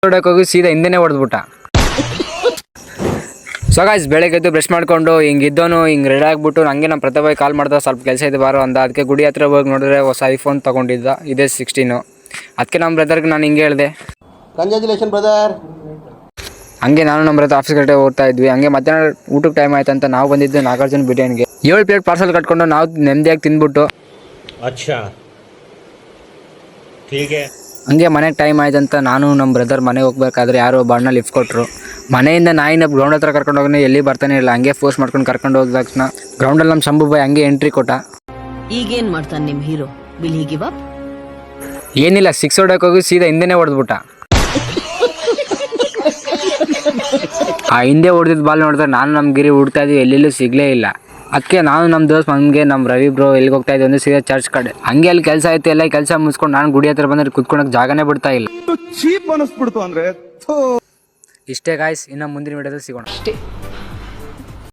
ಹೊಡಕ್ಕೆ ಹೋಗಿ ಸೀದಾ ಹಿಂದೆನೇ ಹೊಡೆದ್ಬಿಟ್ಟ. ಸೊ ಗಾಯ್ಸ್ ಬೆಳಗ್ಗೆ ಎದ್ದು ಬ್ರಷ್ ಮಾಡ್ಕೊಂಡು ಹಿಂಗಿದ್ದೋನು ಹಿಂಗೆ ರೆಡಿ ಆಗಿಬಿಟ್ಟು ಹಂಗೆ ನಮ್ಮ ಪ್ರತಾಪ್ ಕಾಲ್ ಮಾಡ್ದೆ, ಸ್ವಲ್ಪ ಕೆಲಸ ಇದೆ ಬಾರೋ ಅಂದ. ಅದಕ್ಕೆ ಗುಡಿ ಹತ್ರ ಹೋಗಿ ನೋಡಿದ್ರೆ ಹೊಸ ಐಫೋನ್ ತೊಗೊಂಡಿದ್ದ, ಇದೇ 16. ಅದಕ್ಕೆ ನಮ್ಮ ಬ್ರದರ್ಗೆ ನಾನು ಹಿಂಗೆ ಹೇಳಿದೆ, ಕಂಗ್ರ್ಯಾಚುಲೇಷನ್ ಬ್ರದರ್. ಹಂಗೆ ನಾನು ನಮ್ಮ ಬ್ರದರ್ ಆಫೀಸ್ ಕಡೆ ಹೋಗ್ತಾ ಇದ್ವಿ. ಹಂಗೆ ಮಧ್ಯಾಹ್ನ ಊಟಕ್ಕೆ ಟೈಮ್ ಆಯ್ತು ಅಂತ ನಾವು ಬಂದಿದ್ದು ನಾಗಾರ್ಜುನ ಬಿರಿಯಾನಿಗೆ. 7 ಪ್ಲೇಟ್ ಪಾರ್ಸಲ್ ಕಟ್ಕೊಂಡು ನಾವು ನೆಮ್ಮದಿಯಾಗಿ ತಿಂದ್ಬಿಟ್ಟು ಹಂಗೆ ಮನೆಗೆ ಟೈಮ್ ಆಯ್ತು ಅಂತ ನಾನು ನಮ್ಮ ಬ್ರದರ್ ಮನೆಗೆ ಹೋಗ್ಬೇಕಾದ್ರೆ ಯಾರೋ ಬಣ್ಣ ಲಿಫ್ಟ್ ಕೊಟ್ಟರು. ಮನೆಯಿಂದ ನಾಯಿನ ಗ್ರೌಂಡ್ ಹತ್ರ ಕರ್ಕೊಂಡು ಹೋಗಿ ಎಲ್ಲಿ ಬರ್ತಾನೆ ಇಲ್ಲ. ಹಂಗೆ ಫೋರ್ಸ್ ಮಾಡ್ಕೊಂಡು ಕರ್ಕೊಂಡು ಹೋದ ತಕ್ಷಣ ಗ್ರೌಂಡಲ್ಲಿ ನಮ್ಮ ಶಂಭು ಬಾಯ್ ಹಂಗೆ ಎಂಟ್ರಿ ಕೊಟ್ಟ. ಈಗೇನ್ ಮಾಡ್ತಾನೆ ನಿಮ್ಮ hero? Will he give up? ಏನಿಲ್ಲ, 6 ಹೊಡಕ್ಕೆ ಹೋಗಿ ಸೀದಾ ಹಿಂದೆನೇ ಹೊಡೆದ್ಬಿಟ್ಟ. ಆ ಹಿಂದೆ ಹೊಡೆದಿದ್ದು ಬಾಲ್ ನೋಡಿದ್ರೆ ನಾನು ನಮ್ಮ ಗಿರಿ ಹುಡ್ತಾ ಇದ್ವಿ, ಎಲ್ಲೆಲ್ಲೂ ಸಿಗಲೇ ಇಲ್ಲ. ಅದಕ್ಕೆ ನಾನು ನಮ್ಮ ದೋಸ್ತ್ ಹಂಗೆ ನಮ್ಮ ರವಿ ಬ್ರೋ ಎಲ್ಲಿಗೆ ಹೋಗ್ತಾ ಇದ್ವಿ ಅಂದರೆ ಸೀದಾ ಚರ್ಚ್ ಕಡೆ. ಹಂಗೆ ಅಲ್ಲಿ ಕೆಲಸ ಆಯ್ತು, ಎಲ್ಲ ಕೆಲಸ ಮುಗಿಸ್ಕೊಂಡು ನಾನು ಗುಡಿ ಹತ್ರ ಬಂದರೆ ಕುತ್ಕೊಳಕ್ಕೆ ಜಾಗನೇ ಬಿಡ್ತಾ ಇಲ್ಲ. ಚೀಪ್ ಅನಿಸ್ಬಿಡ್ತು ಅಂದ್ರೆ ಇಷ್ಟೇ ಗಾಯ್ಸ್, ಇನ್ನು ಮುಂದಿನ ವಿಡಿಯೋದಲ್ಲಿ ಸಿಗೋಣ.